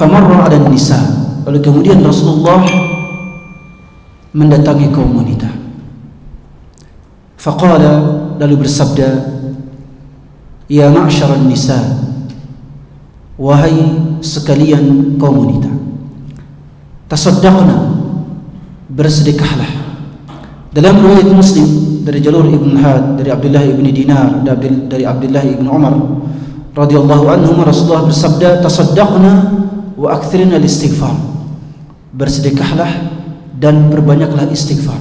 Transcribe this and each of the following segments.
Famarra 'ala nisa, lalu kemudian Rasulullah mendatangi kaum wanita. Faqala, lalu bersabda, ya ma'syaran nisa, wahai sekalian kaum wanita, tasaddaqna, bersedekahlah. Dalam riwayat Muslim dari jalur Ibn Had, dari Abdullah ibn Dinar, dari Abdullah ibn Umar radhiyallahu anhum, Rasulullah bersabda, tasaddaqna wa aktsirna al-istighfar, bersedekahlah dan perbanyaklah istighfar.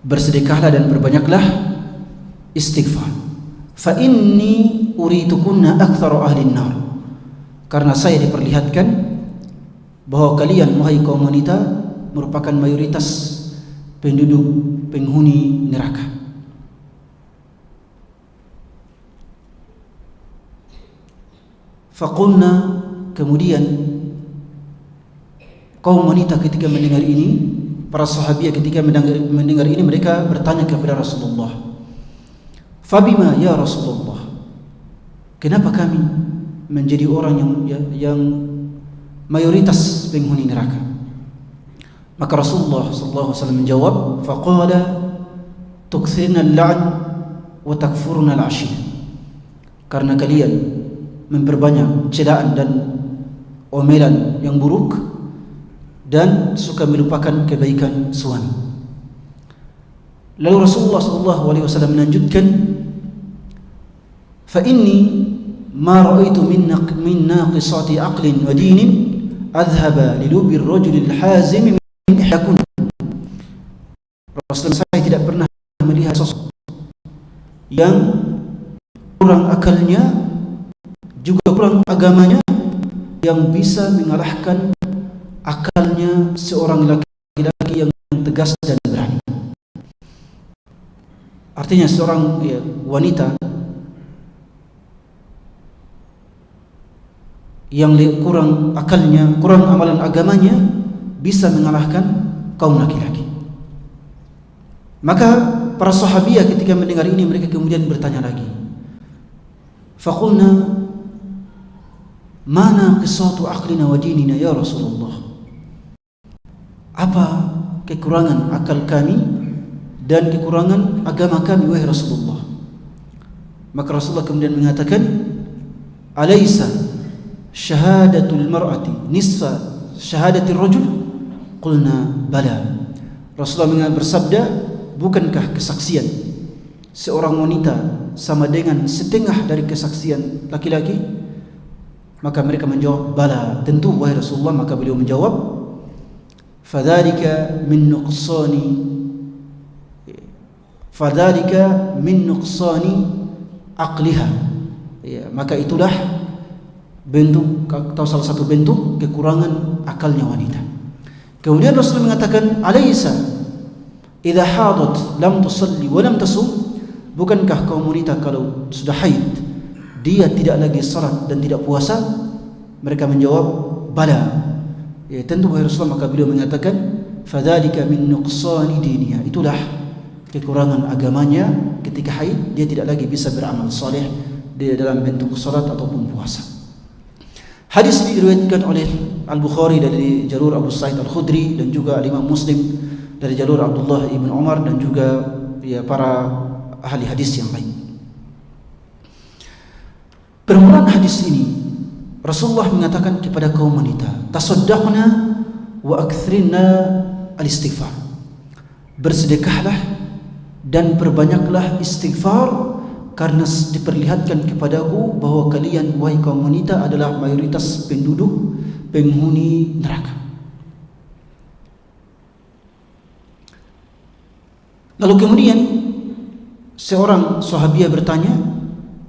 Bersedekahlah dan perbanyaklah istighfar. Fa inni uritukunna aktsara ahli an-nar, karena saya diperlihatkan bahwa kalian wahai kaum wanita merupakan mayoritas penduduk penghuni neraka. Faqulna, kemudian kaum wanita ketika mendengar ini, para sahabiah ketika mendengar ini, mereka bertanya kepada Rasulullah, fabima ya Rasulullah, kenapa kami menjadi orang yang mayoritas penghuni neraka? Maka Rasulullah SAW menjawab, faqala tukthirna al-la'n wa takfurna al-'ashir, karena kalian memperbanyak celaan dan omelan yang buruk dan suka melupakan kebaikan suami. Lalu Rasulullah SAW melanjutkan, fa inni ma ra'aitu min naqisati aqlin wa dinin adhhaba li lubi ar-rajul al-hazim min ihyakun. Rasulullah, saya tidak pernah melihat sosok yang kurang akalnya juga kurang agamanya yang bisa mengalahkan akalnya seorang laki-laki yang tegas dan berani. Artinya seorang wanita yang kurang akalnya, kurang amalan agamanya bisa mengalahkan kaum laki-laki. Maka para sahabiah ketika mendengar ini, mereka kemudian bertanya lagi, faqulna mana qisatu aqlina wa dinina ya Rasulullah, apa kekurangan akal kami dan kekurangan agama kami wahai Rasulullah? Maka Rasulullah kemudian mengatakan, alaysa syahadatul mar'ati nisfa syahadatir rajul? Qulna bala. Rasulullah bersabda, bukankah kesaksian seorang wanita sama dengan setengah dari kesaksian laki-laki? Maka mereka menjawab, bala, tentu wahai Rasulullah. Maka beliau menjawab, fadzalika min nuqsani aqliha, ya, maka itulah bentuk atau salah satu bentuk kekurangan akalnya wanita. Kemudian Rasulullah mengatakan, alaysa idza hadat lam tusalli wa lam tasum, bukankah kaum wanita kalau sudah haid dia tidak lagi salat dan tidak puasa? Mereka menjawab, bala, ya tentu wahai Rasulullah. Maka beliau mengatakan, fadzalika min nuqsani diniha, itulah kekurangan agamanya ketika haid, dia tidak lagi bisa beramal saleh di dalam bentuk salat ataupun puasa. Hadis ini diriwayatkan oleh Al-Bukhari dari jalur Abu Sa'id Al-Khudri dan juga Imam Muslim dari jalur Abdullah ibn Umar dan juga para ahli hadis yang lain. Permulaan hadis ini, Rasulullah mengatakan kepada kaum wanita, tasaddaqna wa aktsirna al-istighfar, bersedekahlah dan perbanyaklah istighfar, karena diperlihatkan kepadaku bahwa kalian wahai kaum wanita adalah mayoritas penduduk penghuni neraka. Lalu kemudian seorang sahabiah bertanya,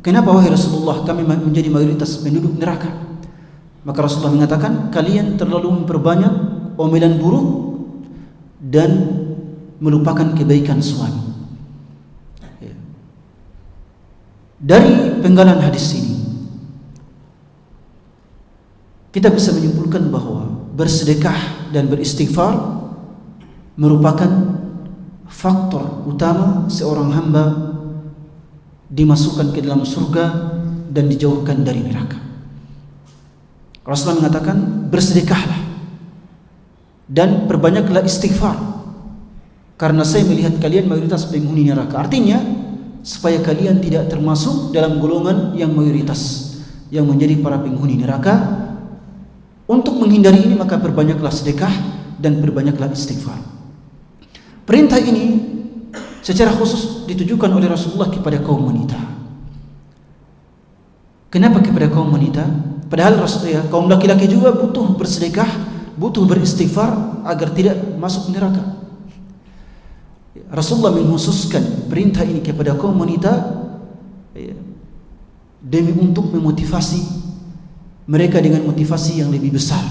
kenapa wahai Rasulullah kami menjadi mayoritas penduduk neraka? Maka Rasulullah mengatakan, kalian terlalu memperbanyak omelan buruk dan melupakan kebaikan suami. Dari penggalan hadis ini kita bisa menyimpulkan bahwa bersedekah dan beristighfar merupakan faktor utama seorang hamba dimasukkan ke dalam surga dan dijauhkan dari neraka. Rasulullah mengatakan bersedekahlah dan perbanyaklah istighfar, karena saya melihat kalian mayoritas penghuni neraka. Artinya supaya kalian tidak termasuk dalam golongan yang mayoritas yang menjadi para penghuni neraka. Untuk menghindari ini maka perbanyaklah sedekah dan perbanyaklah istighfar. Perintah ini secara khusus ditujukan oleh Rasulullah kepada kaum wanita. Kenapa kepada kaum wanita? Padahal kaum laki-laki juga butuh bersedekah, butuh beristighfar agar tidak masuk neraka. Rasulullah mengkhususkan perintah ini kepada kaum wanita demi untuk memotivasi mereka dengan motivasi yang lebih besar,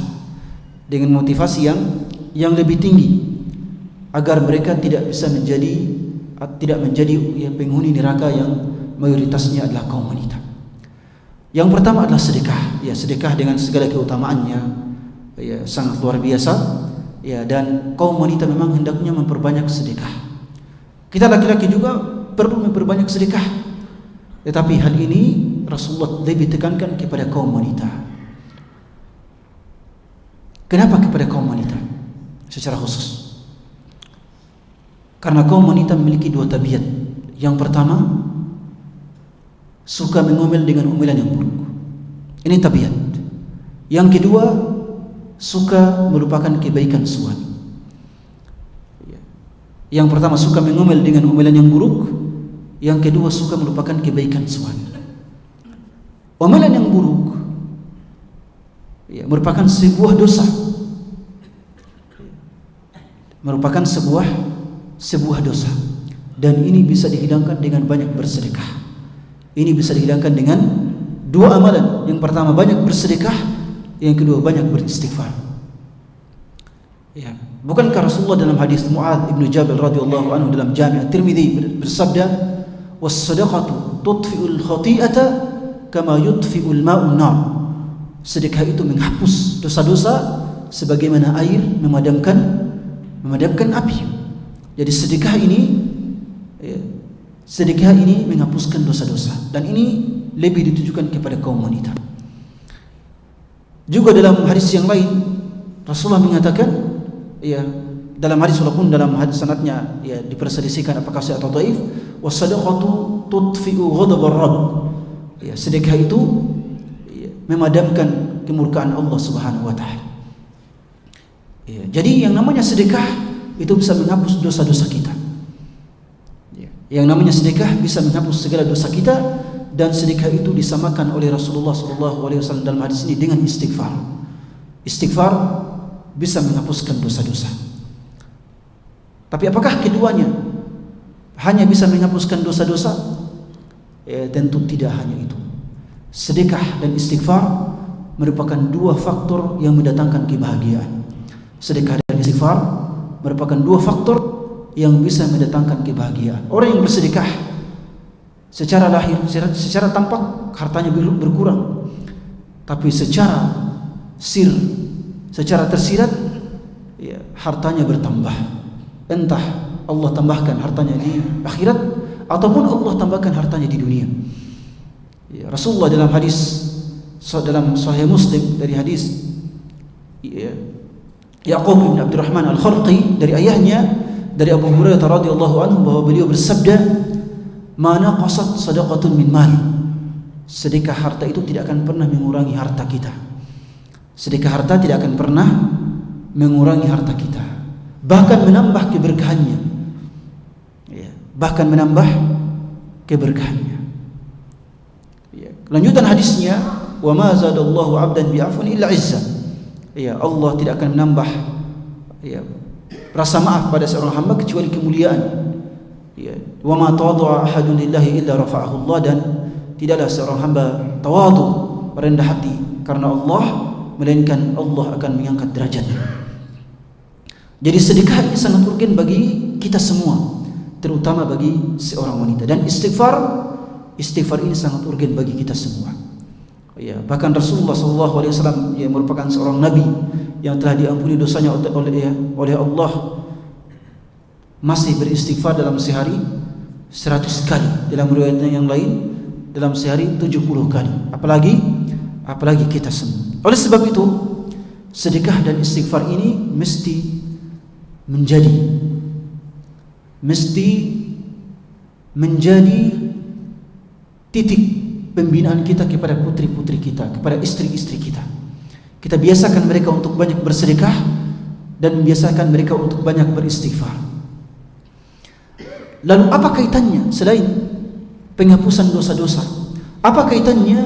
dengan motivasi yang lebih tinggi, agar mereka tidak menjadi penghuni neraka yang mayoritasnya adalah kaum wanita. Yang pertama adalah sedekah. Ya, sedekah dengan segala keutamaannya ya sangat luar biasa. Ya, dan kaum wanita memang hendaknya memperbanyak sedekah. Kita laki-laki juga perlu memperbanyak sedekah. Tetapi hal ini Rasulullah lebih tekankan kepada kaum wanita. Kenapa kepada kaum wanita secara khusus? Karena kaum wanita memiliki dua tabiat. Yang pertama, suka mengomel dengan omelan yang buruk. Ini tabiat. Yang kedua, suka melupakan kebaikan suami. Yang pertama, suka mengomel dengan omelan yang buruk. Yang kedua, suka melupakan kebaikan suami. Omelan yang buruk merupakan sebuah dosa, merupakan sebuah dosa, dan ini bisa dihilangkan dengan banyak bersedekah. Ini bisa dihilangkan dengan dua amalan. Yang pertama banyak bersedekah, yang kedua banyak beristighfar. Ya, bukankah Rasulullah dalam hadis Mu'adz ibn Jabal radhiyallahu anhu dalam Jami' At-Tirmidzi bersabda, "Was-sadaqatu tudfi'ul khati'ata kama yudfi'ul ma'un nar." Sedekah itu menghapus dosa-dosa sebagaimana air memadamkan api. Jadi sedekah ini menghapuskan dosa-dosa, dan ini lebih ditujukan kepada kaum wanita. Juga dalam hadis yang lain Rasulullah mengatakan, ya, dalam hadis walaupun dalam hadis sanadnya ya diperselisihkan apakah sahih atau dhaif, was-sadaqatu tudfi'u ghadabar rabb. Ya, sedekah itu memadamkan kemurkaan Allah Subhanahu wa taala. Ya, jadi yang namanya sedekah itu bisa menghapus dosa-dosa kita. Ya, yang namanya sedekah bisa menghapus segala dosa kita, dan sedekah itu disamakan oleh Rasulullah SAW dalam hadis ini dengan istighfar. Istighfar bisa menghapuskan dosa-dosa. Tapi apakah keduanya hanya bisa menghapuskan dosa-dosa? Ya, tentu tidak hanya itu. Sedekah dan istighfar merupakan dua faktor yang mendatangkan kebahagiaan. Sedekah dan istighfar merupakan dua faktor yang bisa mendatangkan kebahagiaan. Orang yang bersedekah secara lahir, secara tampak hartanya berkurang, tapi secara tersirat ya, hartanya bertambah. Entah Allah tambahkan hartanya di akhirat ataupun Allah tambahkan hartanya di dunia. Ya, Rasulullah dalam Sahih Muslim dari hadis Yaqub bin Abdurrahman Al-Kharqi dari ayahnya dari Abu Hurairah radhiyallahu anhu bahwa beliau bersabda, "Ma naqasat sadaqatun min mal." Sedekah harta itu tidak akan pernah mengurangi harta kita. Sedekah harta tidak akan pernah mengurangi harta kita, bahkan menambah keberkahannya. Ya, bahkan menambah keberkahannya. Ya, lanjutan hadisnya, "Wa ma zadallahu 'abdan bi'afwin illa 'izza." Ya, Allah tidak akan menambah ya rasa maaf pada seorang hamba kecuali kemuliaan. Ya, "Wa ma tawadha'a ahadun lillahi illa rafa'ahu Allah." Dan tidaklah seorang hamba tawadhu, rendah hati karena Allah, melainkan Allah akan mengangkat derajatnya. Jadi sedekah ini sangat urgen bagi kita semua, terutama bagi seorang wanita. Dan istighfar ini sangat urgen bagi kita semua. Ya, bahkan Rasulullah SAW yang merupakan seorang nabi yang telah diampuni dosanya oleh Allah, masih beristighfar dalam sehari 100 kali. Dalam riwayat yang lain dalam sehari 70 kali. Apalagi kita semua. Oleh sebab itu, sedekah dan istighfar ini mesti menjadi titik pembinaan kita kepada putri-putri kita, kepada istri-istri kita. Kita biasakan mereka untuk banyak bersedekah dan biasakan mereka untuk banyak beristighfar. Lalu apa kaitannya selain penghapusan dosa-dosa? Apa kaitannya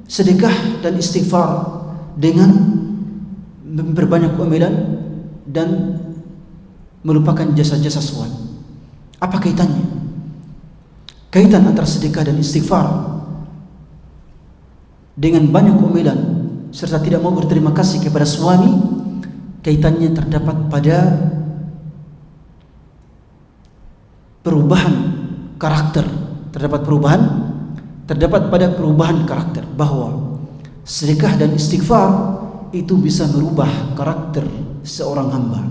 sedekah dan istighfar dengan memperbanyak amalan dan melupakan jasa-jasa suami? Apa kaitannya? Kaitan antara sedekah dan istighfar dengan banyak amalan serta tidak mau berterima kasih kepada suami, kaitannya terdapat pada perubahan karakter, terdapat pada perubahan karakter, bahwa sedekah dan istighfar itu bisa merubah karakter seorang hamba.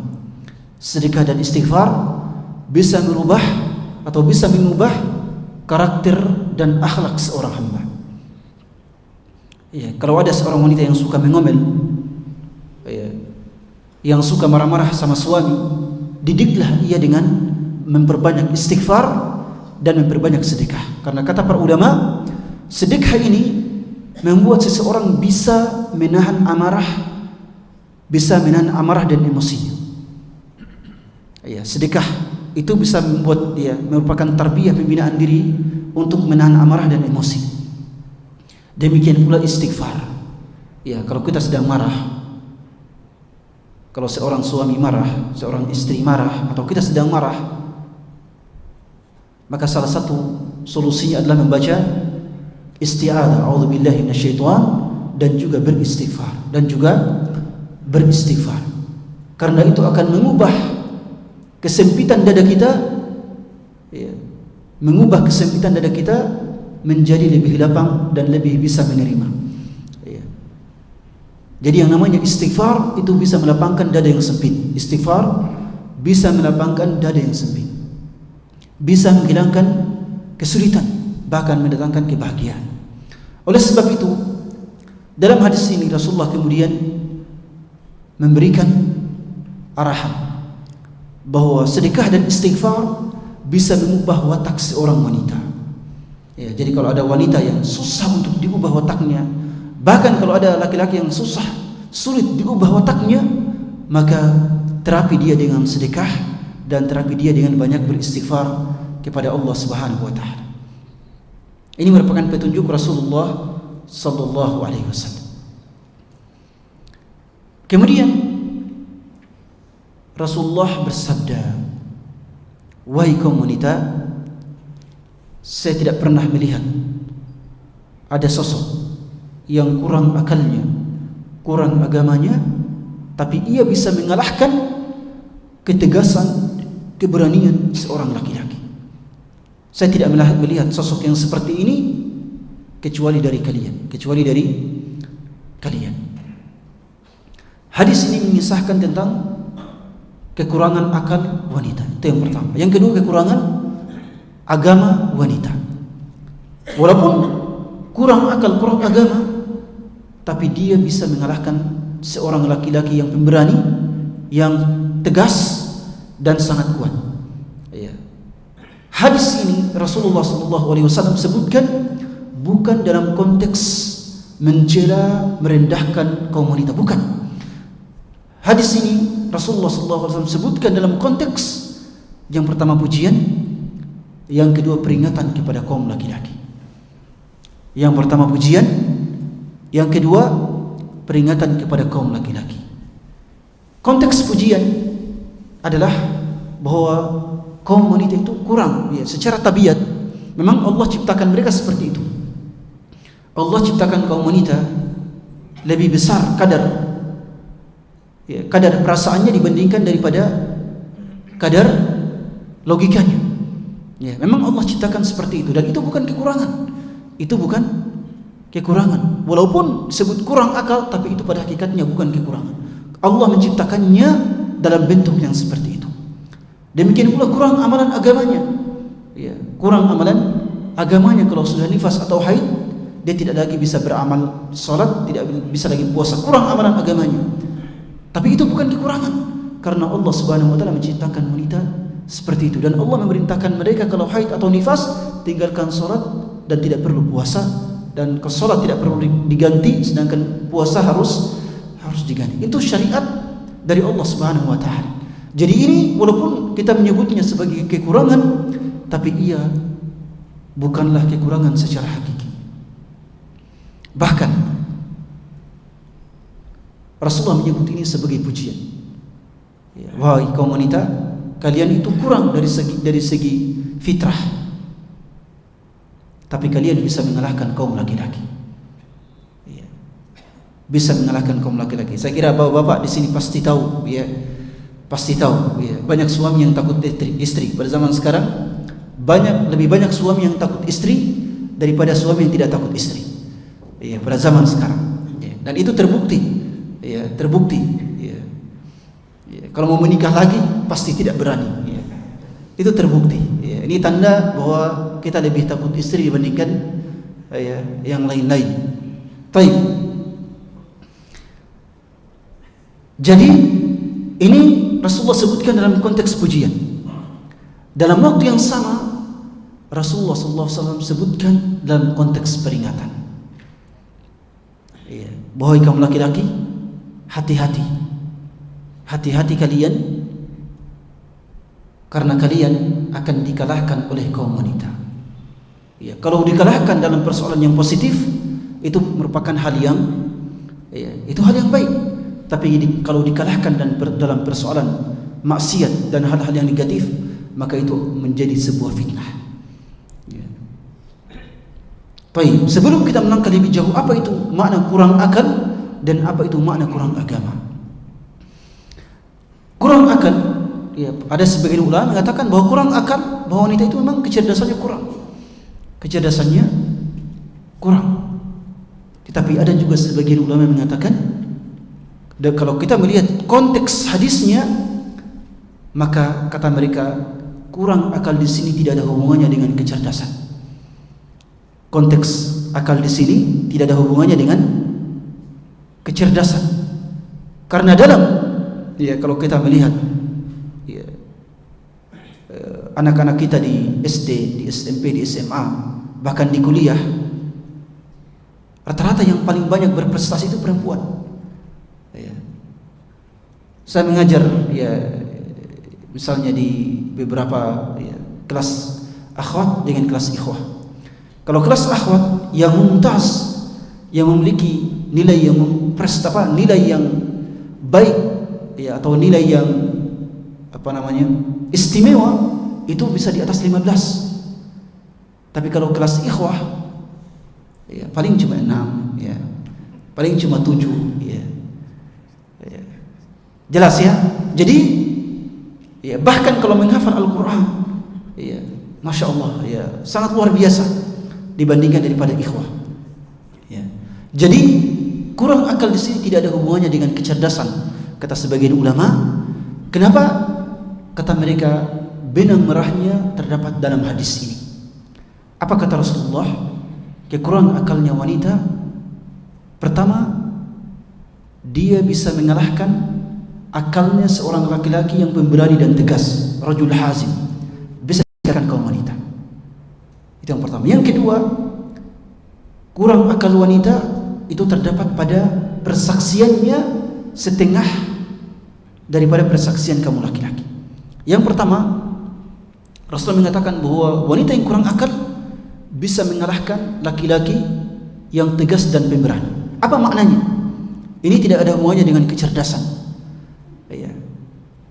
Sedekah dan istighfar bisa merubah atau bisa mengubah karakter dan akhlak seorang hamba. Ya, kalau ada seorang wanita yang suka mengomel, ya, yang suka marah-marah sama suami, didiklah ia dengan memperbanyak istighfar dan memperbanyak sedekah. Karena kata para ulama, sedekah ini membuat seseorang bisa menahan amarah dan emosinya. Ya, sedekah itu bisa membuat dia merupakan tarbiyah pembinaan diri untuk menahan amarah dan emosi. Demikian pula istighfar. Ya, kalau kita sedang marah, kalau seorang suami marah, seorang istri marah, atau kita sedang marah, maka salah satu solusinya adalah membaca isti'adzah, a'udzubillahi minasyaitonir, dan juga beristighfar. Karena itu akan mengubah kesempitan dada kita, ya, menjadi lebih lapang dan lebih bisa menerima. Ya. Jadi yang namanya istighfar itu bisa melapangkan dada yang sempit. Istighfar bisa melapangkan dada yang sempit, bisa menghilangkan kesulitan, bahkan mendatangkan kebahagiaan. Oleh sebab itu, dalam hadis ini Rasulullah kemudian memberikan arahan bahwa sedekah dan istighfar bisa mengubah watak seorang wanita. Ya, jadi kalau ada wanita yang susah untuk diubah wataknya, bahkan kalau ada laki-laki yang sulit diubah wataknya, maka terapi dia dengan sedekah dan terapi dia dengan banyak beristighfar kepada Allah Subhanahu wa taala. Ini merupakan petunjuk Rasulullah sallallahu alaihi wasallam. Kemudian Rasulullah bersabda, "Wahai kaum wanita, saya tidak pernah melihat ada sosok yang kurang akalnya, kurang agamanya, tapi ia bisa mengalahkan ketegasan, keberanian seorang laki-laki. Saya tidak melihat sosok yang seperti ini kecuali dari kalian. Hadis ini mengisahkan tentang kekurangan akal wanita. Itu yang pertama. Yang kedua, kekurangan agama wanita. Walaupun kurang akal, kurang agama, tapi dia bisa mengalahkan seorang laki-laki yang pemberani, yang tegas dan sangat kuat. Ya. Hadis ini Rasulullah SAW sebutkan bukan dalam konteks mencela, merendahkan kaum wanita, bukan. Hadis ini Rasulullah SAW sebutkan dalam konteks yang pertama pujian, yang kedua peringatan kepada kaum laki-laki. Yang pertama pujian, yang kedua peringatan kepada kaum laki-laki. Konteks pujian adalah bahwa kaum wanita itu kurang, ya, secara tabiat memang Allah ciptakan mereka seperti itu. Allah ciptakan kaum wanita lebih besar kadar perasaannya dibandingkan daripada kadar logikanya. Ya, memang Allah ciptakan seperti itu, dan itu bukan kekurangan. Itu bukan kekurangan. Walaupun disebut kurang akal, tapi itu pada hakikatnya bukan kekurangan. Allah menciptakannya dalam bentuk yang seperti itu. Demikian pula kurang amalan agamanya. Ya, kurang amalan agamanya kalau sudah nifas atau haid, dia tidak lagi bisa beramal salat, tidak bisa lagi puasa, kurang amalan agamanya. Tapi itu bukan kekurangan, karena Allah Subhanahu wa taala menciptakan wanita seperti itu, dan Allah memerintahkan mereka kalau haid atau nifas tinggalkan salat dan tidak perlu puasa, dan kalau salat tidak perlu diganti, sedangkan puasa harus diganti. Itu syariat dari Allah Subhanahu wa taala. Jadi ini walaupun kita menyebutnya sebagai kekurangan, tapi ia bukanlah kekurangan secara hakiki. Bahkan Rasulullah menyebut ini sebagai pujian. Wahai kaum wanita, kalian itu kurang dari segi fitrah, tapi kalian bisa mengalahkan kaum laki-laki. Bisa mengalahkan kaum laki-laki. Saya kira bapak-bapak di sini pasti tahu, pasti tahu. Banyak suami yang takut istri. Pada zaman sekarang lebih banyak suami yang takut istri daripada suami yang tidak takut istri. Pada zaman sekarang. Dan itu terbukti. Terbukti. Kalau mau menikah lagi pasti tidak berani. Itu terbukti. Ini tanda bahwa kita lebih takut istri dibandingkan yang lain-lain. Baik. Jadi ini Rasulullah sebutkan dalam konteks pujian. Dalam waktu yang sama Rasulullah SAW sebutkan dalam konteks peringatan. Wahai kaum laki-laki, hati-hati, hati-hati kalian, karena kalian akan dikalahkan oleh kaum wanita. Kalau dikalahkan dalam persoalan yang positif, itu merupakan hal yang baik. Tapi kalau dikalahkan dalam persoalan maksiat dan hal-hal yang negatif, maka itu menjadi sebuah fitnah. Baik, sebelum kita melangkah lebih jauh, apa itu makna kurang akal dan apa itu makna kurang agama? Kurang akal, ada sebagian ulama mengatakan bahwa kurang akal, bahwa wanita itu memang kecerdasannya kurang. Tetapi ada juga sebagian ulama yang mengatakan, dan kalau kita melihat konteks hadisnya, maka kata mereka kurang akal di sini tidak ada hubungannya dengan kecerdasan. Konteks akal di sini tidak ada hubungannya dengan kecerdasan. Karena kalau kita melihat anak-anak kita di SD, di SMP, di SMA, bahkan di kuliah, rata-rata yang paling banyak berprestasi itu perempuan. Saya mengajar misalnya di beberapa kelas akhwat dengan kelas ikhwah. Kalau kelas akhwat yang mumtaz, yang memiliki nilai yang nilai yang baik, atau nilai yang istimewa, itu bisa di atas 15. Tapi kalau kelas ikhwah, paling cuma 6, paling cuma 7. Jelas ya. Jadi bahkan kalau menghafal Al-Quran, Masya Allah, sangat luar biasa dibandingkan daripada ikhwah. Jadi kurang akal di sini tidak ada hubungannya dengan kecerdasan, kata sebagian ulama. Kenapa? Kata mereka, benang merahnya terdapat dalam hadis ini. Apa kata Rasulullah? Kekurangan akalnya wanita, pertama, dia bisa mengalahkan akalnya seorang laki-laki yang pemberani dan tegas, rajul hazim, bisa mengalahkan kaum wanita. Itu yang pertama. Yang kedua, kurang akal wanita itu terdapat pada persaksiannya setengah daripada persaksian kamu laki-laki. Yang pertama, Rasulullah mengatakan bahwa wanita yang kurang akal bisa mengalahkan laki-laki yang tegas dan pemberani. Apa maknanya? Ini tidak ada hubungannya dengan kecerdasan.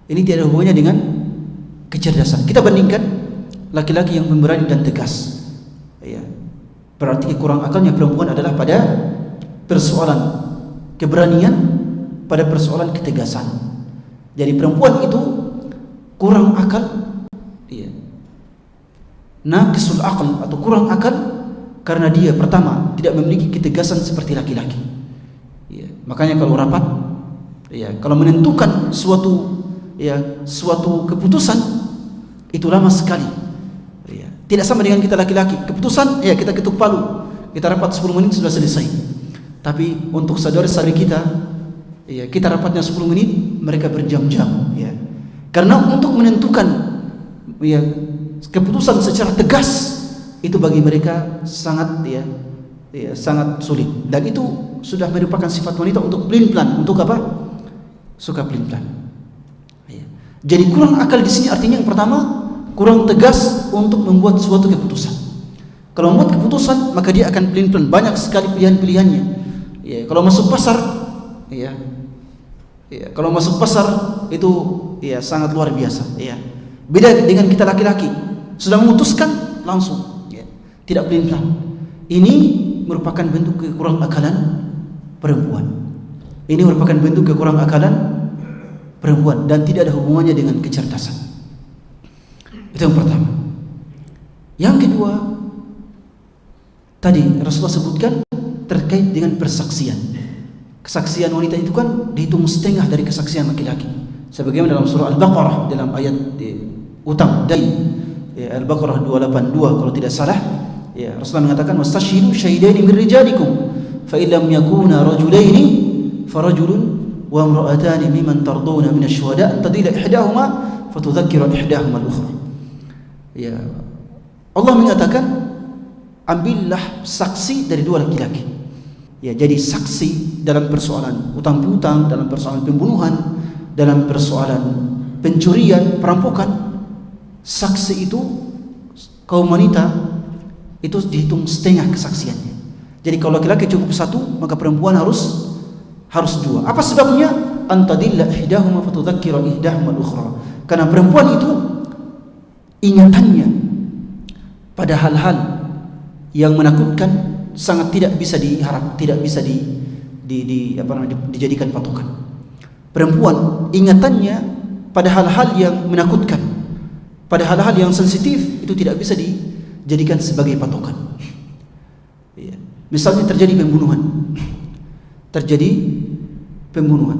Ini tidak ada hubungannya dengan kecerdasan. Kita bandingkan laki-laki yang pemberani dan tegas. Berarti kurang akalnya perempuan adalah pada persoalan keberanian, pada persoalan ketegasan. Jadi perempuan itu kurang akal, naqisul aql atau kurang akal, karena dia pertama tidak memiliki ketegasan seperti laki-laki. Makanya kalau rapat, kalau menentukan suatu keputusan itu lama sekali. Tidak sama dengan kita laki-laki. Keputusan kita ketuk palu. kita rapat 10 menit sudah selesai. Tapi untuk saudara-saudari kita, ya, kita rapatnya 10 menit, mereka berjam-jam, ya. Karena untuk menentukan, ya, keputusan secara tegas itu bagi mereka sangat, ya, sangat sulit. Dan itu sudah merupakan sifat wanita untuk pelin-pelan. Untuk apa? Suka pelin-pelan. Ya. Jadi kurang akal di sini artinya yang pertama, kurang tegas untuk membuat suatu keputusan. Kalau membuat keputusan, maka dia akan pelin-pelan. Banyak sekali pilihan-pilihannya. Ya, kalau masuk pasar, ya, kalau masuk pasar itu, ya, sangat luar biasa. Ya. Beda dengan kita laki-laki, sudah memutuskan langsung, ya, tidak pelin-pelan. Ini merupakan bentuk kekurang akalan perempuan. Ini merupakan bentuk kekurang akalan perempuan dan tidak ada hubungannya dengan kecerdasan. Itu yang pertama. Yang kedua, tadi Rasulullah sebutkan terkait dengan persaksian. Kesaksian wanita itu kan dihitung setengah dari kesaksian laki-laki. Sebagaimana dalam surah Al-Baqarah dalam ayat utang dari Al-Baqarah 282 kalau tidak salah, ya, Rasulullah mengatakan wastashhidu syahidaini min rijalikum fa illam yakuna rajulaini farajulun wa imra'atani mimman tardawna min asy-syuhada' tadilla ihdahuma fatudzakkira ihdahuma al-ukhra. Ya, Allah mengatakan ambillah saksi dari dua laki-laki. Ya, jadi saksi dalam persoalan utang piutang, dalam persoalan pembunuhan, dalam persoalan pencurian, perampokan. Saksi itu kaum wanita itu dihitung setengah kesaksiannya. Jadi kalau laki-laki cukup satu, maka perempuan harus dua. Apa sebabnya? Antadilla ihdahuma fatudzakkira ihdahuma al-ukhra. Karena perempuan itu ingatannya pada hal-hal yang menakutkan sangat tidak bisa diharap, tidak bisa dijadikan patokan. Perempuan ingatannya pada hal-hal yang menakutkan, pada hal-hal yang sensitif itu tidak bisa dijadikan sebagai patokan. Ya. Misalnya terjadi pembunuhan,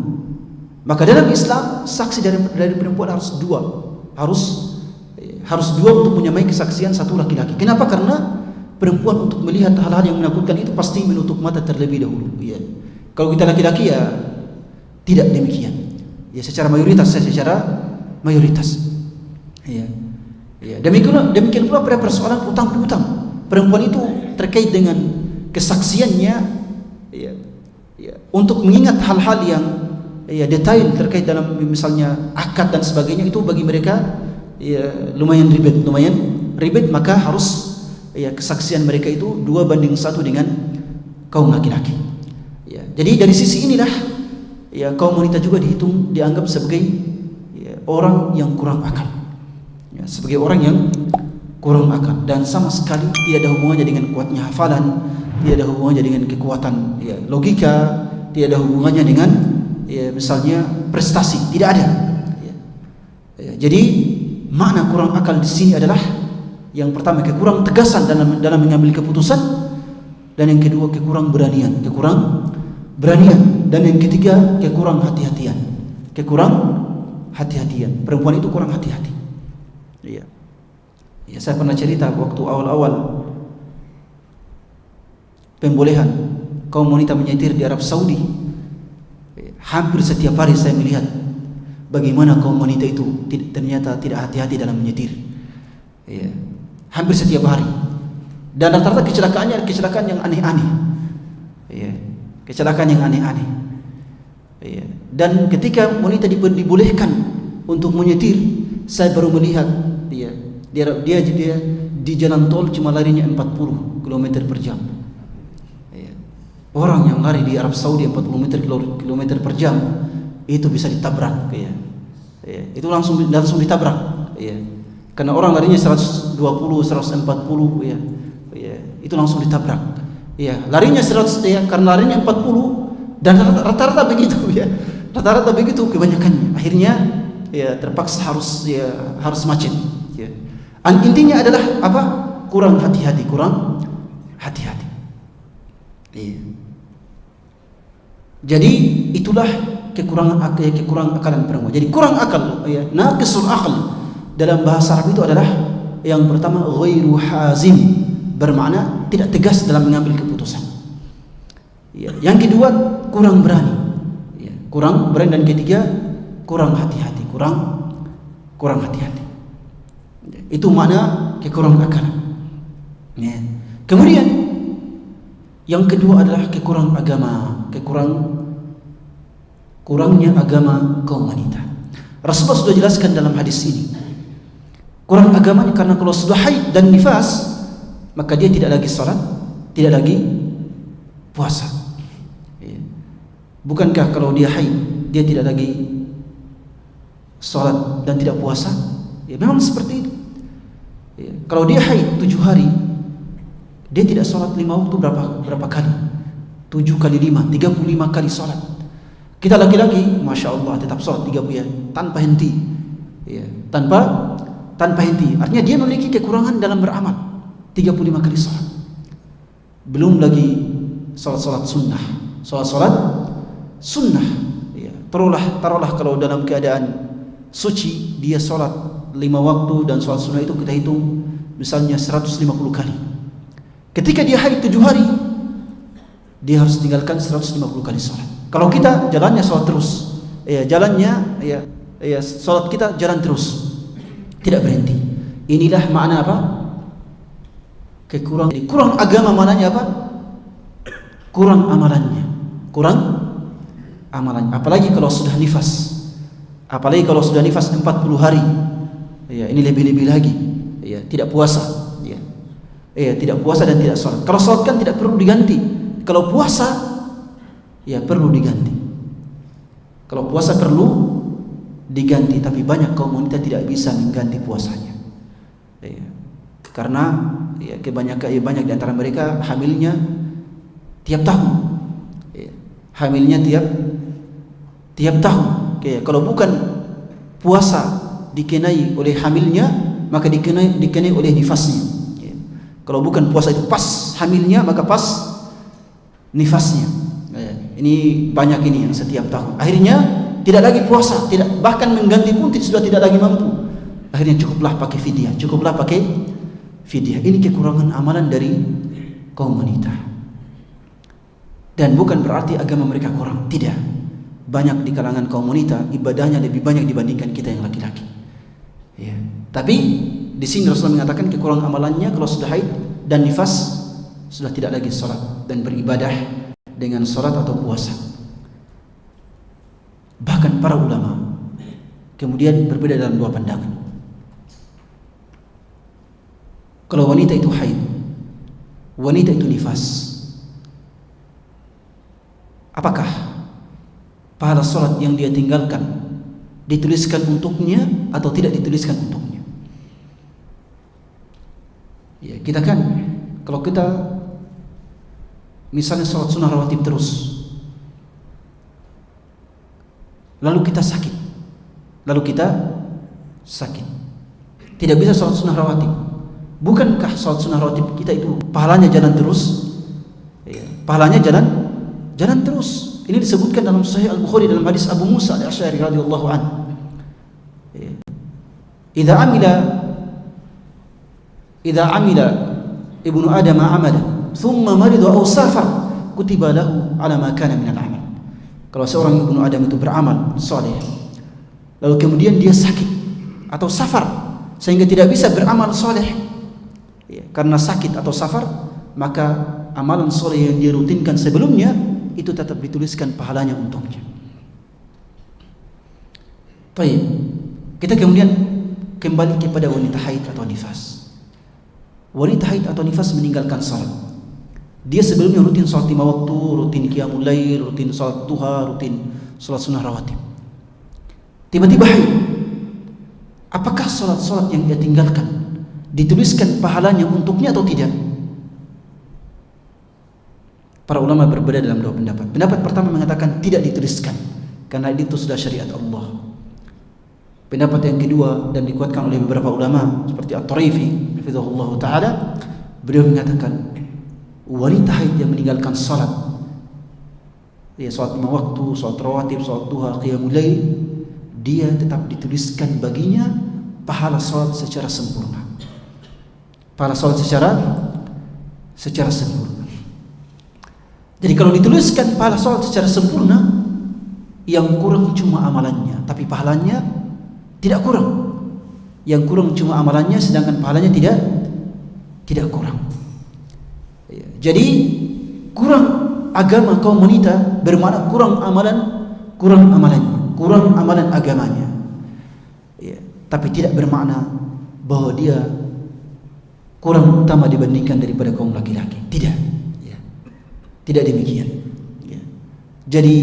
maka dalam Islam saksi dari perempuan harus dua, harus dua untuk menyamai kesaksian satu laki-laki. Kenapa? Karena perempuan untuk melihat hal-hal yang menakutkan itu pasti menutup mata terlebih dahulu. Ya. Kalau kita laki-laki ya tidak demikian. Ya, secara mayoritas. Ya. Ya. Demikian pula pada persoalan utang piutang. Perempuan itu terkait dengan kesaksiannya, ya, untuk mengingat hal-hal yang, ya, detail terkait dalam misalnya akad dan sebagainya, itu bagi mereka, ya, lumayan ribet, maka harus, ya, kesaksian mereka itu 2:1 dengan kaum laki-laki. Ya, jadi dari sisi inilah, ya, kaum wanita juga dianggap sebagai, ya, orang yang kurang akal. Ya, sebagai orang yang kurang akal dan sama sekali tidak ada hubungannya dengan kuatnya hafalan, tidak ada hubungannya dengan kekuatan, ya, logika, tidak ada hubungannya dengan, ya, misalnya prestasi, tidak ada. Ya. Ya, jadi makna kurang akal di sini adalah yang pertama kekurang tegasan dalam mengambil keputusan, dan yang kedua kekurang beranian, dan yang ketiga kekurang hati-hatian. Perempuan itu kurang hati-hati. Iya. Ya, saya pernah cerita waktu awal-awal pembolehan kaum wanita menyetir di Arab Saudi. Hampir setiap hari saya melihat bagaimana kaum wanita itu ternyata tidak hati-hati dalam menyetir. Ya. Hampir setiap hari. Dan rata-rata kecelakaan yang aneh-aneh. Ya. Kecelakaan yang aneh-aneh. Ya. Dan ketika wanita dibolehkan untuk menyetir, saya baru melihat dia di jalan tol cuma larinya 40 km per jam. Ya. Orang yang lari di Arab Saudi 40 km per jam itu bisa ditabrak, ya. Ya. Itu langsung ditabrak, ya. Karena orang larinya 120, 140, ya. Ya. Itu langsung ditabrak. Ya, larinya 100, ya, karena larinya 40 dan rata-rata begitu, ya. Rata-rata begitu kebanyakannya. Akhirnya, ya, terpaksa harus macet, ya. Intinya adalah apa? Kurang hati-hati. Iya. Jadi itulah kekurangan akalan perempuan. Jadi kurang akal, ya, naqisul aql dalam bahasa Arab itu adalah yang pertama ghairu hazim, bermakna tidak tegas dalam mengambil keputusan. Ya. Yang kedua, kurang berani. Ya. Kurang berani, dan ketiga, kurang hati-hati. Kurang hati-hati. Ya. Itu makna kekurangan akal. Ya. Kemudian yang kedua adalah kekurangan agama, kurangnya agama kaum wanita. Rasulullah sudah jelaskan dalam hadis ini. Kurang agamanya karena kalau sudah haid dan nifas, maka dia tidak lagi salat, tidak lagi puasa. Bukankah kalau dia haid, dia tidak lagi salat dan tidak puasa? Ya, memang seperti itu. Ya, kalau dia haid 7 hari, dia tidak salat 5 waktu berapa kali? 7 kali 5, 35 kali salat. Kita laki-laki, masya Allah, tetap salat 30 tanpa henti. Ya, tanpa henti. Artinya dia memiliki kekurangan dalam beramal. 35 kali salat. Belum lagi salat sunnah. Salat sunnah. Ya, taruhlah kalau dalam keadaan suci dia salat 5 waktu, dan salat sunnah itu kita hitung misalnya 150 kali. Ketika dia haid 7 hari, dia harus tinggalkan 150 kali salat. Kalau kita jalannya salat terus, salat kita jalan terus, tidak berhenti. Inilah makna apa? Kurang agama, maknanya apa? Kurang amalannya. Apalagi kalau sudah nifas. Apalagi kalau sudah nifas 40 hari. Ya, ini lebih-lebih lagi. Ya, tidak puasa. Tidak puasa dan tidak sholat. Kalau sholat kan tidak perlu diganti. Kalau puasa, ya perlu diganti. Kalau puasa perlu diganti, tapi banyak kaum wanita tidak bisa mengganti puasanya. Ya, karena ya banyak di antara mereka hamilnya tiap tahun. Ya, hamilnya tiap tahun. Ya, kalau bukan puasa dikenai oleh hamilnya, maka dikenai oleh nifasnya. Kalau bukan puasa itu pas hamilnya, maka pas nifasnya. Ini banyak ini yang setiap tahun. Akhirnya tidak lagi puasa, bahkan mengganti pun sudah tidak lagi mampu. Akhirnya cukuplah pakai fidyah. Ini kekurangan amalan dari kaum wanita. Dan bukan berarti agama mereka kurang, tidak. Banyak di kalangan kaum wanita ibadahnya lebih banyak dibandingkan kita yang laki-laki. Ya. Tapi di sini Rasulullah mengatakan kekurangan amalannya kalau sudah haid dan nifas, sudah tidak lagi salat dan beribadah dengan salat atau puasa. Bahkan para ulama kemudian berbeda dalam 2 pandangan. Kalau wanita itu haid, wanita itu nifas, apakah pahala salat yang dia tinggalkan dituliskan untuknya atau tidak dituliskan untuknya? Ya, kita kan kalau kita misalnya sholat sunnah rawatib terus, lalu kita sakit, tidak bisa sholat sunnah rawatib, bukankah sholat sunnah rawatib kita itu pahalanya jalan terus? Ya, pahalanya jalan terus. Ini disebutkan dalam Sahih Al-Bukhari dalam hadis Abu Musa Al-Asy'ari radhiyallahu anhu. Idza amila ibnu Adam amalan thumma marida aw safar kutiba lahu ala ma kana min al-amal. Kalau seorang ibnu Adam itu beramal saleh, lalu kemudian dia sakit atau safar sehingga tidak bisa beramal saleh, ya, karena sakit atau safar, maka amalan saleh yang dia rutinkan sebelumnya itu tetap dituliskan pahalanya untuknya. Baik, kita kemudian kembali kepada wanita haid atau nifas. Wanita haid atau nifas meninggalkan salat. Dia sebelumnya rutin salat 5 waktu, rutin qiyamul lail, rutin salat duha, rutin salat sunnah rawatib. Tiba-tiba haid. Apakah salat-salat yang dia tinggalkan dituliskan pahalanya untuknya atau tidak? Para ulama berbeda dalam 2 pendapat. Pendapat pertama mengatakan tidak dituliskan karena itu sudah syariat Allah. Pendapat yang kedua dan dikuatkan oleh beberapa ulama seperti At-Tarifi hafizahullah taala, beliau mengatakan wanita haid yang meninggalkan salat, ya salat 5 waktu, salat rawatib, salat duha, qiyamul lail, dia tetap dituliskan baginya pahala salat secara sempurna. Pahala salat secara secara sempurna. Jadi kalau dituliskan pahala sholat secara sempurna, yang kurang cuma amalannya, tapi pahalanya tidak kurang. Yang kurang cuma amalannya, sedangkan pahalanya tidak kurang. Jadi kurang agama kaum wanita bermakna kurang amalannya, kurang amalan agamanya. Tapi tidak bermakna bahwa dia kurang utama dibandingkan daripada kaum laki-laki. Tidak, tidak demikian. Jadi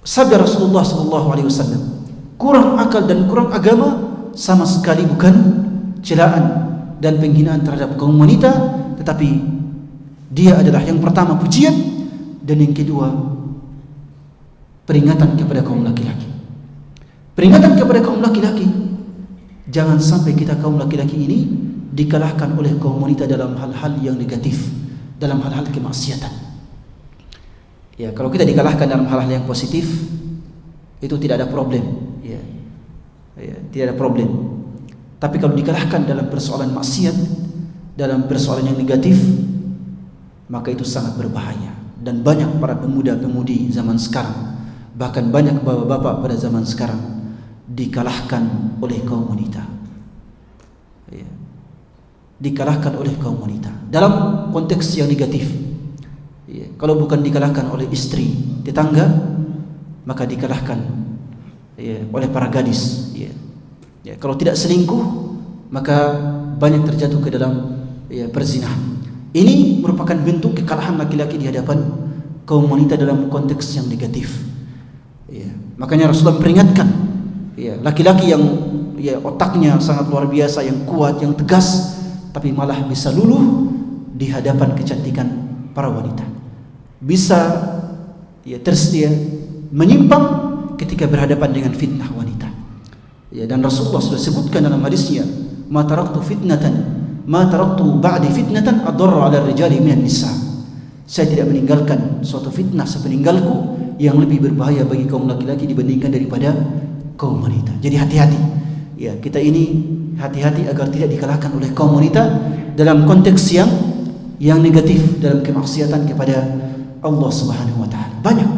sabda Rasulullah SAW, kurang akal dan kurang agama sama sekali bukan celaan dan penghinaan terhadap kaum wanita, tetapi dia adalah yang pertama pujian, dan yang kedua peringatan kepada kaum laki-laki. Peringatan kepada kaum laki-laki, jangan sampai kita kaum laki-laki ini dikalahkan oleh kaum wanita dalam hal-hal yang negatif, dalam hal-hal kemaksiatan. Ya, kalau kita dikalahkan dalam hal-hal yang positif, itu tidak ada problem. Tidak ada problem. Tapi kalau dikalahkan dalam persoalan maksiat, dalam persoalan yang negatif, maka itu sangat berbahaya. Dan banyak para pemuda-pemudi zaman sekarang, bahkan banyak bapak-bapak pada zaman sekarang, dikalahkan oleh kaum wanita. Dikalahkan oleh kaum wanita dalam konteks yang negatif. Kalau bukan dikalahkan oleh istri, tetangga, maka dikalahkan oleh para gadis. Kalau tidak selingkuh, maka banyak terjatuh ke dalam perzinahan. Ini merupakan bentuk kekalahan laki-laki di hadapan kaum wanita dalam konteks yang negatif. Makanya Rasulullah memperingatkan laki-laki yang otaknya sangat luar biasa, yang kuat, yang tegas, tapi malah bisa luluh di hadapan kecantikan para wanita, bisa tersedia menyimpang ketika berhadapan dengan fitnah wanita. Dan Rasulullah sudah sebutkan dalam hadisnya, ma taraktu ba'di fitnatan adarra 'ala rijali minan nisa. Saya tidak meninggalkan suatu fitnah sepeninggalku yang lebih berbahaya bagi kaum laki-laki dibandingkan daripada kaum wanita. Jadi hati-hati. Kita ini hati-hati agar tidak dikalahkan oleh kaum wanita dalam konteks yang negatif, dalam kemaksiatan kepada Allah Subhanahu wa taala. Banyak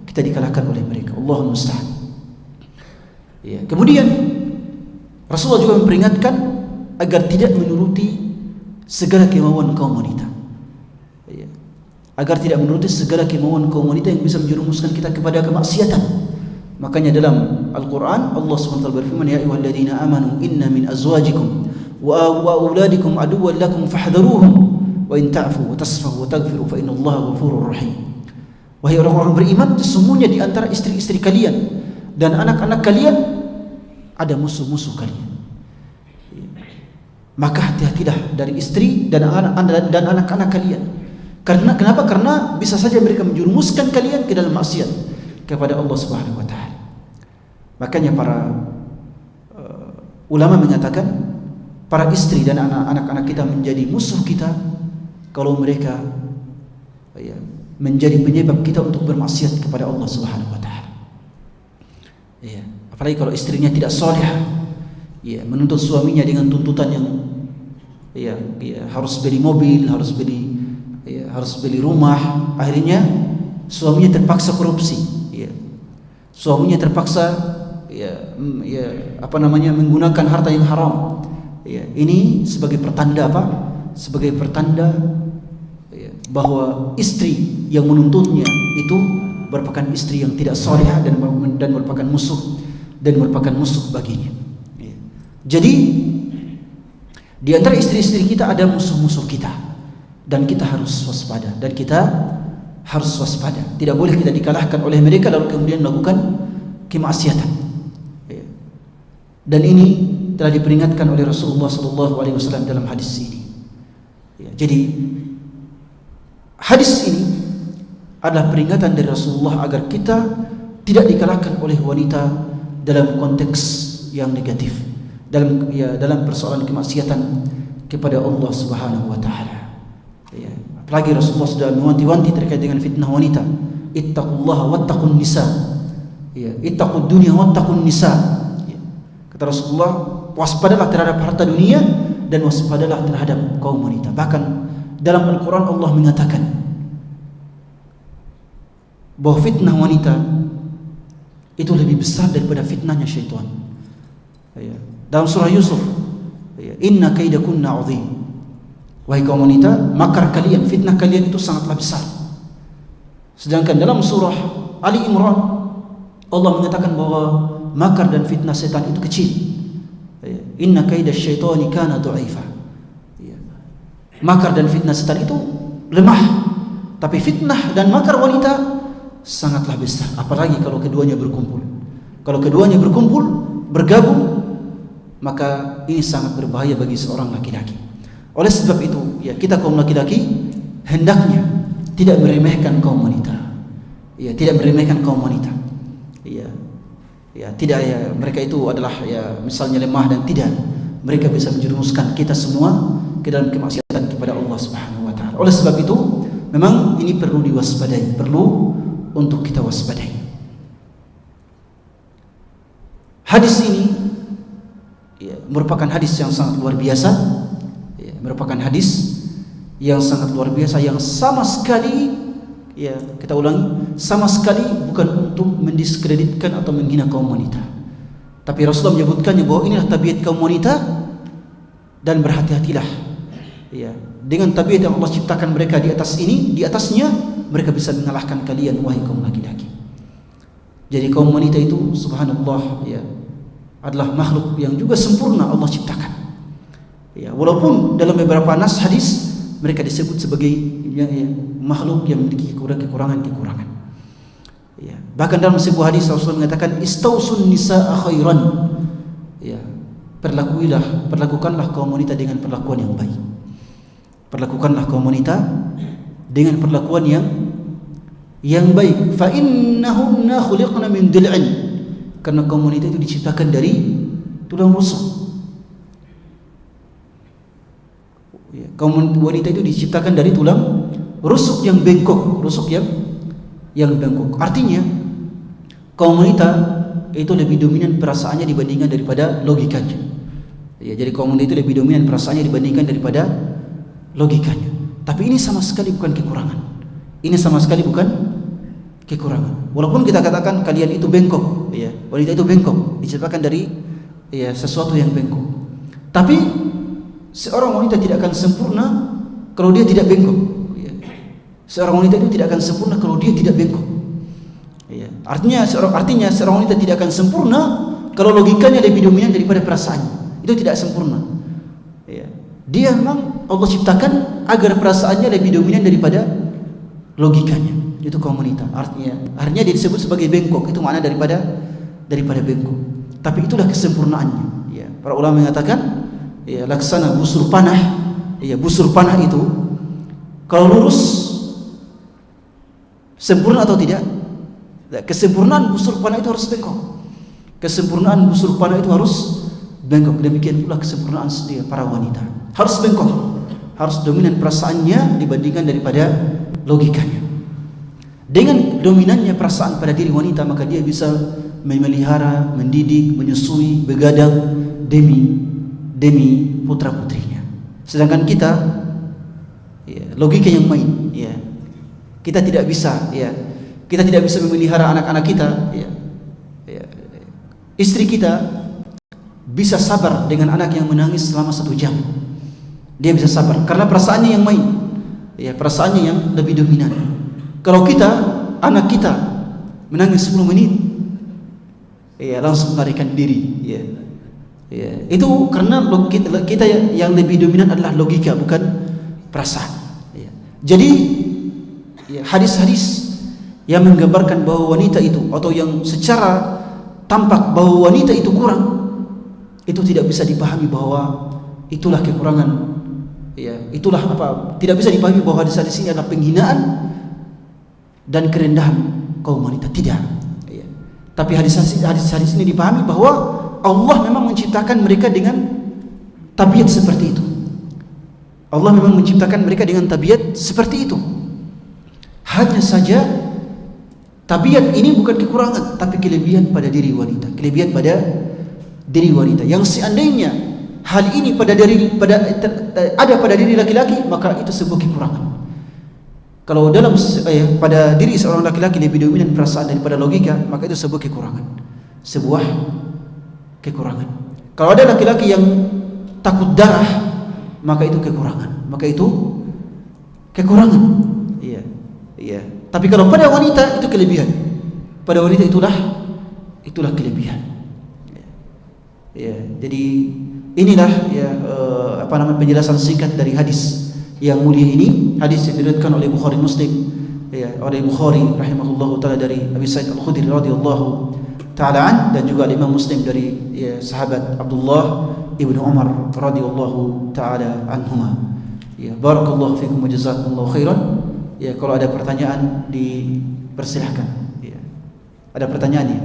kita dikalahkan oleh mereka. Allahul musta'an. Kemudian Rasulullah juga memperingatkan agar tidak menuruti segala kemauan kaum wanita. Agar tidak menuruti segala kemauan kaum wanita yang bisa menjerumuskan kita kepada kemaksiatan. Makanya dalam Al-Quran Allah SWT berfirman, ya ayyuhalladzina amanu inna min azwajikum wa auladikum aduwwan lakum fahdharuhum wa in ta'fu wa tasfahu wa taghfiru fa innallaha ghafurur rahim. Wahai orang-orang beriman, sesungguhnya di antara istri-istri kalian dan anak-anak kalian ada musuh-musuh kalian. Maka hati-hatilah dari istri dan anak-anak kalian. Kenapa? Karena bisa saja mereka menjerumuskan kalian ke dalam maksiat kepada Allah Subhanahu wa taala. Makanya para ulama menyatakan para istri dan anak-anak kita menjadi musuh kita kalau mereka menjadi penyebab kita untuk bermaksiat kepada Allah Subhanahu wa taala. Apalagi kalau istrinya tidak salihah, menuntut suaminya dengan tuntutan yang harus beli mobil, harus beli rumah, akhirnya suaminya terpaksa korupsi. Suaminya terpaksa menggunakan harta yang haram. Ini sebagai pertanda apa? Sebagai pertanda bahwa istri yang menuntutnya itu merupakan istri yang tidak salihah dan merupakan musuh baginya. Jadi di antara istri-istri kita ada musuh-musuh kita, dan kita harus waspada. Tidak boleh kita dikalahkan oleh mereka lalu kemudian melakukan kemaksiatan. Dan ini telah diperingatkan oleh Rasulullah SAW dalam hadis ini. Jadi hadis ini adalah peringatan dari Rasulullah agar kita tidak dikalahkan oleh wanita dalam konteks yang negatif, dalam persoalan kemaksiatan kepada Allah Subhanahu wa taala. Apalagi Rasulullah sudah mewanti-wanti terkait dengan fitnah wanita. Ittaqullaha wattaqun nisa. Ittaqud dunya wattaqun nisa. Kata Rasulullah, waspadalah terhadap harta dunia dan waspadalah terhadap kaum wanita. Bahkan dalam Al-Quran Allah mengatakan bahwa fitnah wanita itu lebih besar daripada fitnahnya syaitan. Dalam surah Yusuf, inna kaidakunna azim. Wahai kaum wanita, makar kalian, fitnah kalian itu sangatlah besar. Sedangkan dalam surah Ali Imran Allah mengatakan bahwa makar dan fitnah setan itu kecil. Inna kaidash syaitani kana dha'ifa. Makar dan fitnah setan itu lemah, tapi fitnah dan makar wanita sangatlah besar, apalagi kalau keduanya berkumpul. Kalau keduanya berkumpul, bergabung, maka ini sangat berbahaya bagi seorang laki-laki. Oleh sebab itu, ya, kita kaum laki-laki hendaknya tidak meremehkan kaum wanita. Ya, tidak meremehkan kaum wanita. Ya, tidak ya mereka itu adalah ya misalnya lemah, dan tidak, mereka bisa menjerumuskan kita semua ke dalam kemaksiatan kepada Allah Subhanahu wa taala. Oleh sebab itu, memang ini perlu diwaspadai, perlu untuk kita waspadai. Hadis ini ya, merupakan hadis yang sangat luar biasa, ya, merupakan hadis yang sangat luar biasa, yang sama sekali, ya kita ulangi, sama sekali bukan untuk mendiskreditkan atau menghina kaum wanita, tapi Rasulullah menyebutkannya bahwa inilah tabiat kaum wanita, dan berhati-hatilah ya dengan tabiat yang Allah ciptakan mereka di atas ini, di atasnya mereka bisa mengalahkan kalian wahai kaum laki-laki. Jadi kaum wanita itu subhanallah ya adalah makhluk yang juga sempurna Allah ciptakan. Ya, walaupun dalam beberapa nas hadis mereka disebut sebagai ya, makhluk yang memiliki kekurangan-kekurangan. Ya, bahkan dalam sebuah hadis Rasulullah mengatakan istausun nisaa khairan. Ya, perlakukanlah kaum wanita dengan perlakuan yang baik. Perlakukanlah kaum wanita dengan perlakuan yang baik. Fa innahunna khuliqna min dil'in. Karena kaum wanita itu diciptakan dari tulang rusuk. Ya, kaum wanita itu diciptakan dari tulang rusuk yang bengkok, rusuk yang bengkok. Artinya kaum wanita itu lebih dominan perasaannya dibandingkan daripada logikanya. Ya, jadi kaum wanita itu lebih dominan perasaannya dibandingkan daripada logikanya. Tapi ini sama sekali bukan kekurangan. Ini sama sekali bukan kekurangan. Walaupun kita katakan kalian itu bengkok, ya, wanita itu bengkok, diciptakan dari ya sesuatu yang bengkok. Tapi seorang wanita tidak akan sempurna kalau dia tidak bengkok. Ya. Seorang wanita itu tidak akan sempurna kalau dia tidak bengkok. Ya. Artinya seorang wanita tidak akan sempurna kalau logikanya lebih dominan daripada perasaannya. Itu tidak sempurna. Ya. Dia memang Allah ciptakan agar perasaannya lebih dominan daripada logikanya. Itu kaum wanita. Artinya dia disebut sebagai bengkok. Itu makna daripada bengkok. Tapi itulah kesempurnaannya. Ya. Para ulama mengatakan, ya, laksana busur panah. Ya, busur panah itu kalau lurus sempurna atau tidak? Kesempurnaan busur panah itu harus bengkok. Kesempurnaan busur panah itu harus bengkok. Demikian pula kesempurnaan para wanita. Harus bengkok. Harus dominan perasaannya dibandingkan daripada logikanya. Dengan dominannya perasaan pada diri wanita, maka dia bisa memelihara, mendidik, menyusui, begadang demi putra-putrinya. Sedangkan kita ya, logika yang main, ya. Kita tidak bisa memelihara anak-anak kita, ya. Istri kita bisa sabar dengan anak yang menangis selama 1 jam. Dia bisa sabar karena perasaannya yang main, ya, perasaannya yang lebih dominan. Kalau anak kita menangis 10 menit, ya langsung melarikan diri, ya. Ya, itu karena kita yang lebih dominan adalah logika, bukan perasaan. Ya. Jadi ya, hadis-hadis yang menggambarkan bahwa wanita itu, atau yang secara tampak bahwa wanita itu kurang, itu tidak bisa dipahami bahwa itulah kekurangan. Ya, itulah apa? Tidak bisa dipahami bahwa hadis-hadis ini adalah penghinaan dan kerendahan kaum wanita, tidak. Ya. Tapi hadis-hadis ini dipahami bahwa Allah memang menciptakan mereka dengan tabiat seperti itu. Allah memang menciptakan mereka dengan tabiat seperti itu. Hanya saja tabiat ini bukan kekurangan, tapi kelebihan pada diri wanita. Kelebihan pada diri wanita yang seandainya hal ini ada pada diri laki-laki, maka itu sebuah kekurangan. Kalau pada diri seorang laki-laki lebih dominan perasaan daripada logika, maka itu sebuah kekurangan. Sebuah kekurangan. Kalau ada laki-laki yang takut darah, maka itu kekurangan. Maka itu kekurangan. Iya. Iya. Tapi kalau pada wanita itu kelebihan. Pada wanita itulah kelebihan. Ya. Jadi inilah penjelasan singkat dari hadis yang mulia ini. Hadis yang diriwayatkan oleh Bukhari Muslim, ya, oleh Bukhari rahimahullahu taala dari Abi Sa'id Al-Khudri radhiyallahu taala an, dan juga Imam Muslim dari sahabat Abdullah ibnu Umar radhiyallahu taala anhuma. Ya, barakallahu fikum wa jazakumullahu khairan. Ya, kalau ada pertanyaan dipersilahkan. Ya. Ada pertanyaannya?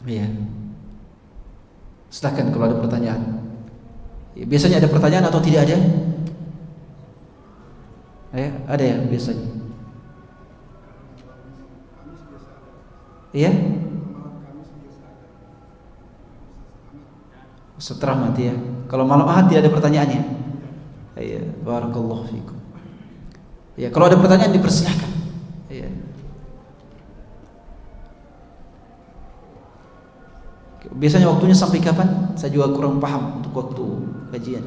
Ya. Silakan kalau ada pertanyaan. Ya, biasanya ada pertanyaan atau tidak ada? Ya, ada ya biasanya. Iya? Setelah mati ya. Kalau malam Ahad tidak ada pertanyaannya. Iya, barakallahu fikum. Ya, kalau ada pertanyaan dipersilahkan. Iya. Biasanya waktunya sampai kapan? Saya juga kurang paham untuk waktu kajian.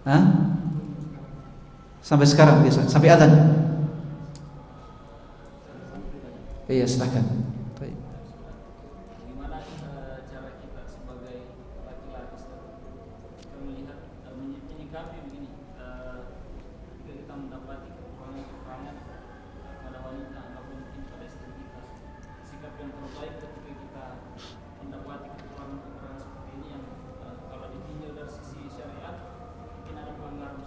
Hah? Sampai sekarang biasa, sampai azan. Iya, silakan. Gimana cara kita sebagai laki-laki melihat menyikapi begini jika kita mendapati kekurangan pada wanita ataupun mungkin pada istri kita, sikap yang terbaik ketika kita mendapati kekurangan seperti ini yang kalau ditinjau dari sisi syariat mungkin ada pelanggaran.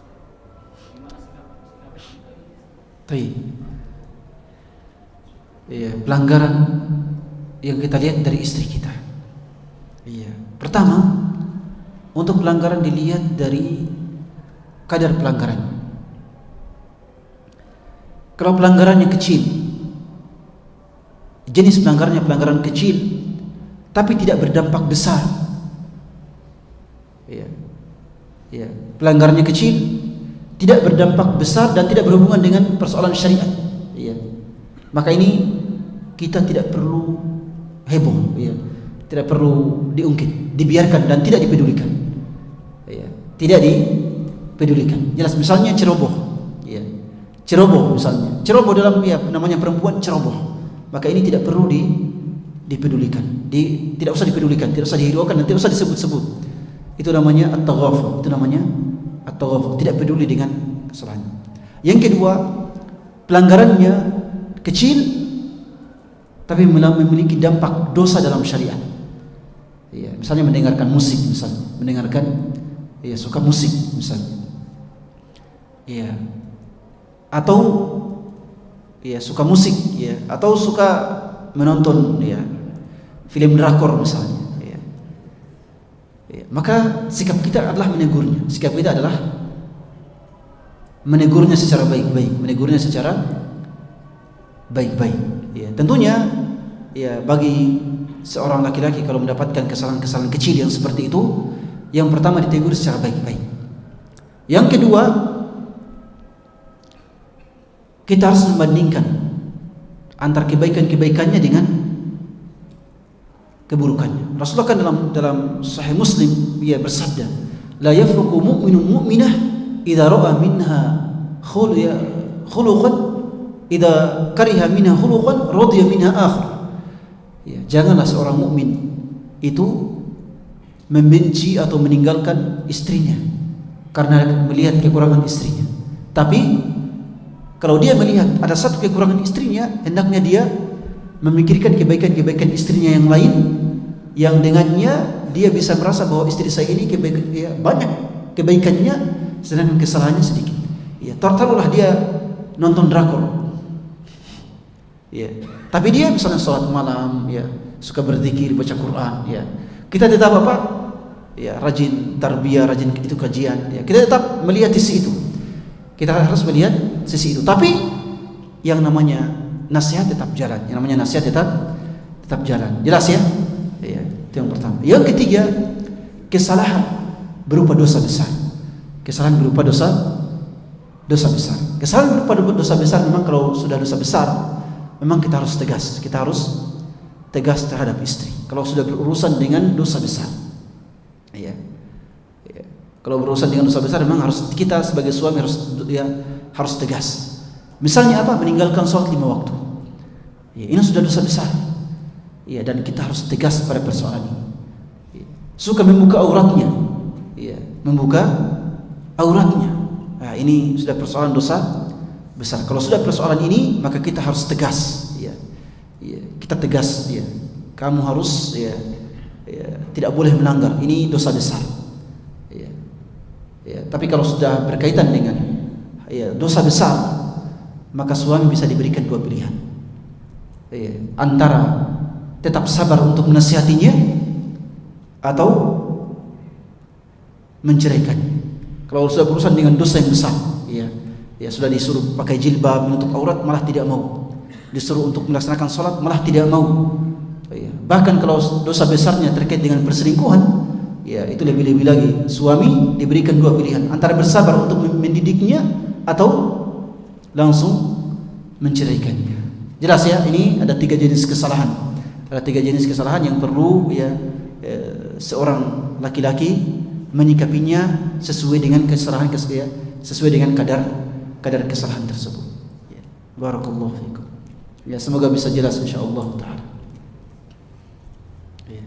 Gimana sikap kita ini? Iya, pelanggaran yang kita lihat dari istri kita. Iya. Pertama, untuk pelanggaran dilihat dari kadar pelanggaran. Kalau pelanggarannya kecil, jenis pelanggarannya pelanggaran kecil, tapi tidak berdampak besar. Iya. Iya. Pelanggarannya kecil, tidak berdampak besar dan tidak berhubungan dengan persoalan syariat. Iya. Maka ini kita tidak perlu heboh, ya. Tidak perlu diungkit, dibiarkan dan tidak dipedulikan. Ya. Tidak dipedulikan. Jelas, misalnya ceroboh, ya. Ceroboh misalnya, ceroboh dalam namanya perempuan ceroboh. Maka ini tidak perlu dipedulikan, tidak usah dipedulikan, tidak usah dihiraukan dan tidak usah disebut-sebut. Itu namanya at-taghaful. Itu namanya at-taghaful, tidak peduli dengan kesalahan. Yang kedua, pelanggarannya kecil tapi memiliki dampak dosa dalam syariat. Ya, misalnya mendengarkan musik, suka musik misalnya. Ya. Atau suka musik, ya, atau suka menonton film drakor misalnya, ya. Ya, maka sikap kita adalah menegurnya. Sikap kita adalah menegurnya secara baik-baik. Ya, tentunya ya bagi seorang laki-laki kalau mendapatkan kesalahan-kesalahan kecil yang seperti itu, yang pertama ditegur secara baik-baik. Yang kedua, kita harus membandingkan antara kebaikan-kebaikannya dengan keburukannya. Rasulullah kan dalam Sahih Muslim dia bersabda, la yafruqu mu'minun mu'minah idza ra'a minha khuluqan idza kariha minha khuluqan radiya minha akhar. Ya, janganlah seorang mukmin itu membenci atau meninggalkan istrinya karena melihat kekurangan istrinya. Tapi kalau dia melihat ada satu kekurangan istrinya, hendaknya dia memikirkan kebaikan-kebaikan istrinya yang lain, yang dengannya dia bisa merasa bahwa istri saya ini banyak kebaikannya sedangkan kesalahannya sedikit. Ya, taruhlah dia nonton drakor. Ya. Tapi dia misalnya sholat malam, ya, suka berzikir, baca Quran, ya. Kita tetap apa? Ya, rajin tarbiyah, rajin itu kajian, ya. Kita tetap melihat sisi itu. Kita harus melihat sisi itu. Tapi yang namanya nasihat tetap jalan. Yang namanya nasihat tetap jalan. Jelas ya? Ya, itu yang pertama. Yang ketiga, kesalahan berupa dosa besar. Kesalahan berupa dosa besar. Kesalahan berupa dosa besar memang kalau sudah dosa besar, memang kita harus tegas. Kita harus tegas terhadap istri. Kalau sudah berurusan dengan dosa besar, ya. Kalau berurusan dengan dosa besar, memang harus kita sebagai suami harus tegas. Misalnya apa? Meninggalkan sholat 5 waktu. Ya, ini sudah dosa besar. Ya, dan kita harus tegas pada persoalan ini. Ya. Suka membuka auratnya, ya, membuka auratnya. Nah, ini sudah persoalan dosa besar. Kalau sudah persoalan ini, maka kita harus tegas. Ya. Ya, kita tegas. Ya. Kamu harus tidak boleh melanggar. Ini dosa besar. Ya. Ya. Tapi kalau sudah berkaitan dengan dosa besar, maka suami bisa diberikan 2 pilihan. Ya. Antara tetap sabar untuk menasihatinya atau menceraikannya. Kalau sudah berurusan dengan dosa yang besar, ya sudah disuruh pakai jilbab, menutup aurat, malah tidak mau. Disuruh untuk melaksanakan sholat, malah tidak mau. Ya. Bahkan kalau dosa besarnya terkait dengan perselingkuhan, ya itu lebih-lebih lagi. Suami diberikan 2 pilihan, antara bersabar untuk mendidiknya atau langsung menceraikannya. Jelas ya, ini ada 3 jenis kesalahan. Ada 3 jenis kesalahan yang perlu seorang laki-laki menyikapinya sesuai dengan kesalahan, sesuai dengan kadar kesalahan tersebut. Ya. Barakallahu fikum. Ya, semoga bisa jelas insyaallah taala. Ya.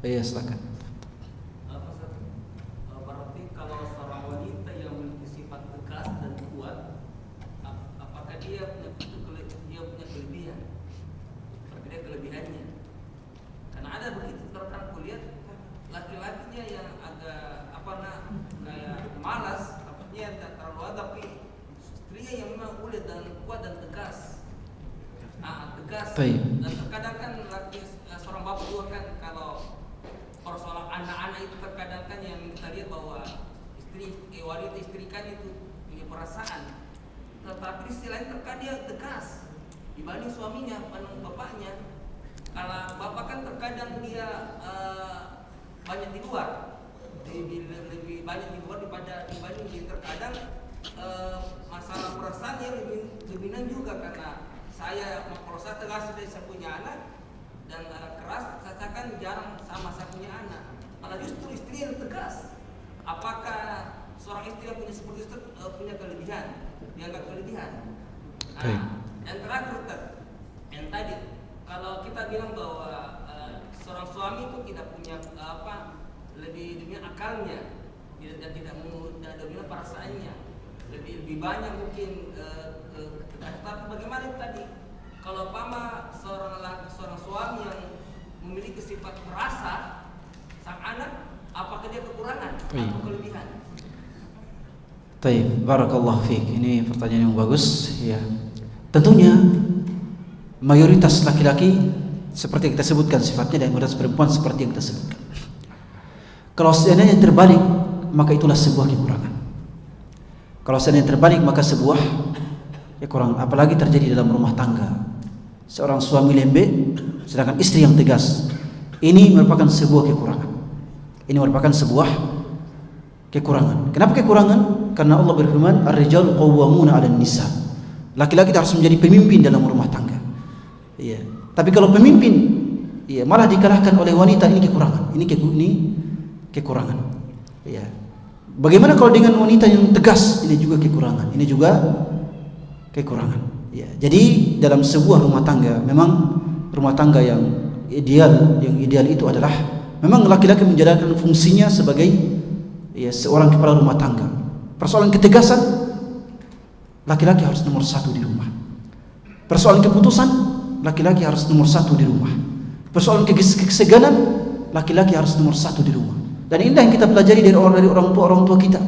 Ya, silakan. Berarti kalau seorang wanita yang memiliki sifat tegas dan kuat, apakah dia punya kelebihan? Berbeda kelebihannya. Karena ada begitu terkadang kulihat laki-lakinya yang agak kayak malas, artinya tidak terlalu ada, tapi istrinya yang memang kuat dan tegas. Dan terkadang kan seorang bapak juga kan, kalau persoalan anak-anak itu terkadang kan yang kita lihat bahwa wanita istri kan itu punya perasaan, tetapi di sisi lain terkadang dia tegas dibanding suaminya, bapaknya. Kalau bapak kan terkadang dia banyak di luar, lebih banyak di luar dibanding dia. Terkadang masalah perasaannya lebih dominan juga, karena kalau saya tegas dari saya punya anak dan keras, saya kan jarang sama saya punya anak, malah justru istri yang tegas. Apakah seorang istri yang punya seperti itu punya kelebihan? Dianggap kelebihan. Dan terakhir yang tadi, kalau kita bilang bahwa seorang suami itu tidak punya lebih akalnya dan tidak dominan perasaannya, lebih banyak mungkin tapi bagaimana tadi kalau seorang suami yang memiliki sifat merasa sang anak, apakah dia kekurangan atau kelebihan? Baik, barakallahu fiik. Ini pertanyaan yang bagus. Ya, tentunya mayoritas laki-laki seperti yang kita sebutkan sifatnya, dan mayoritas perempuan seperti yang kita sebutkan. Kalau seandainya terbalik, maka itulah sebuah kekurangan. Kalau seandainya terbalik, maka sebuah kekurangan. Apalagi terjadi dalam rumah tangga, seorang suami lembek sedangkan istri yang tegas. Ini merupakan sebuah kekurangan. Ini merupakan sebuah kekurangan. Kenapa kekurangan? Karena Allah berfirman, "Ar-rijalu qawwamuna 'alan nisa." Laki-laki harus menjadi pemimpin dalam rumah tangga. Iya. Tapi kalau pemimpin malah dikalahkan oleh wanita, ini kekurangan. Ini kekurangan. Iya. Bagaimana kalau dengan wanita yang tegas? Ini juga kekurangan. Ini juga kekurangan. Ya. Jadi dalam sebuah rumah tangga, memang rumah tangga yang ideal itu adalah memang laki-laki menjalankan fungsinya sebagai seorang kepala rumah tangga. Persoalan ketegasan, laki-laki harus nomor 1 di rumah. Persoalan keputusan, laki-laki harus nomor 1 di rumah. Persoalan keseganan, laki-laki harus nomor 1 di rumah. Dan inilah yang kita pelajari dari orang tua kita.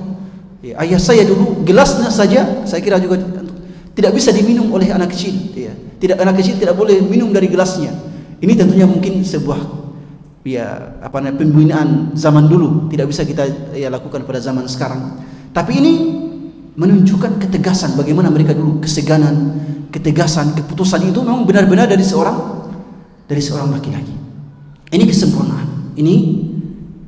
Ayah saya dulu, gelasnya saja saya kira juga tidak bisa diminum oleh anak kecil. Anak kecil tidak boleh minum dari gelasnya. Ini tentunya mungkin sebuah pembinaan zaman dulu, tidak bisa kita lakukan pada zaman sekarang. Tapi ini menunjukkan ketegasan bagaimana mereka dulu, keseganan, ketegasan, keputusan itu memang benar-benar dari seorang laki-laki. Ini kesempurnaan. Ini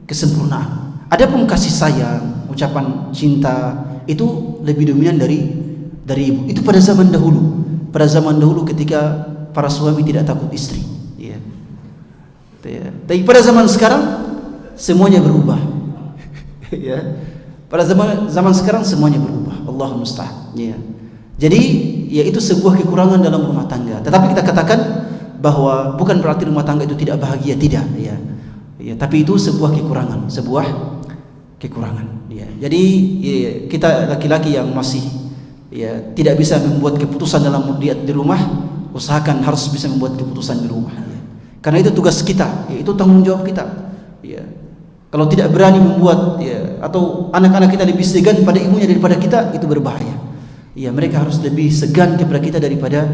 kesempurnaan. Adapun kasih sayang, ucapan cinta itu lebih dominan dari ibu. Itu pada zaman dahulu. Pada zaman dahulu ketika para suami tidak takut istri. Ya. Tapi pada zaman sekarang semuanya berubah. Ya. Pada zaman sekarang semuanya berubah. Allahul musta'an. Ya. Jadi ya itu sebuah kekurangan dalam rumah tangga. Tetapi kita katakan bahwa bukan berarti rumah tangga itu tidak bahagia, tidak. Ya. Ya, tapi itu sebuah kekurangan, Ya. Jadi ya, kita laki-laki yang masih ya tidak bisa membuat keputusan dalam di rumah, usahakan harus bisa membuat keputusan di rumah. Ya. Karena itu tugas kita, ya, itu tanggung jawab kita. Ya. Kalau tidak berani membuat ya, atau anak-anak kita lebih segan pada ibunya daripada kita, itu berbahaya. Ya, mereka harus lebih segan kepada kita daripada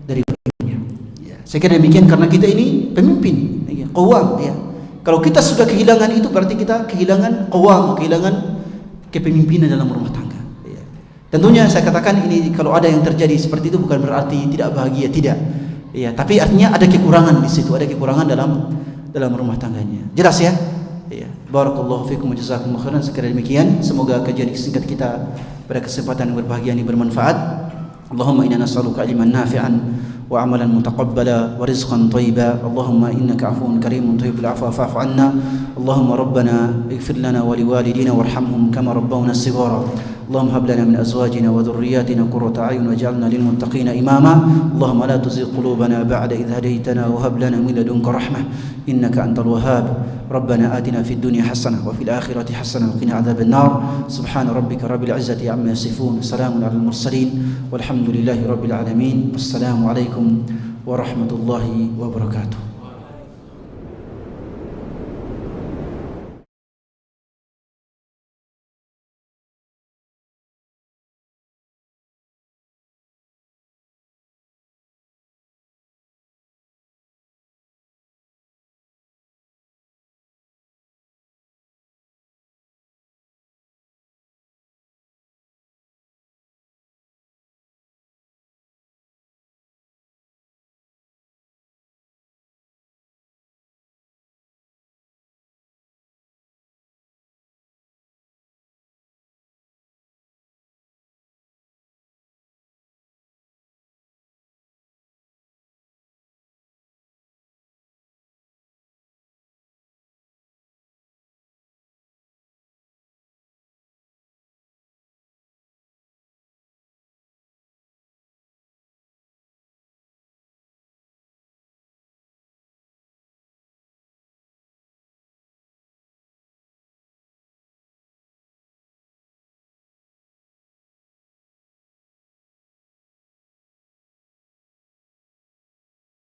ibunya. Ya. Saya kira demikian karena kita ini pemimpin, ya, qawwam, ya. Kalau kita sudah kehilangan itu berarti kita kehilangan qawwam, kehilangan kepemimpinan dalam rumah tangga. Ya. Tentunya saya katakan ini kalau ada yang terjadi seperti itu bukan berarti tidak bahagia, tidak. Ya, tapi artinya ada kekurangan di situ, ada kekurangan dalam rumah tangganya. Jelas ya? Ya. Barakallahu fikum wa jazakumullahu khairan. Sekira demikian, semoga kajian singkat kita pada kesempatan yang berbahagia ini bermanfaat. Allahumma inna nas'aluka ilman nafi'an wa amalan mutaqabbala wa rizqan thayyiba. Allahumma innaka 'afuwun karimun tuhibbul 'afwa fa'fu 'anna. Allahumma rabbana ighfir lana wa liwalidina warhamhum kama rabbawna shighara. Allahumma hab lana min azwajina wa dhurriyyatina qurrata a'yun waj'alna lil muttaqina imama. Allahumma la tuzigh qulubana ba'da idh hadaytana wa hab lana min ladunka rahmah innaka antal wahhab. ربنا آتنا في الدنيا حسنة وفي الآخرة حسنة وقنا عذاب النار. سبحان ربك رب العزة عما يصفون سلام على المرسلين والحمد لله رب العالمين. والسلام عليكم ورحمة الله وبركاته.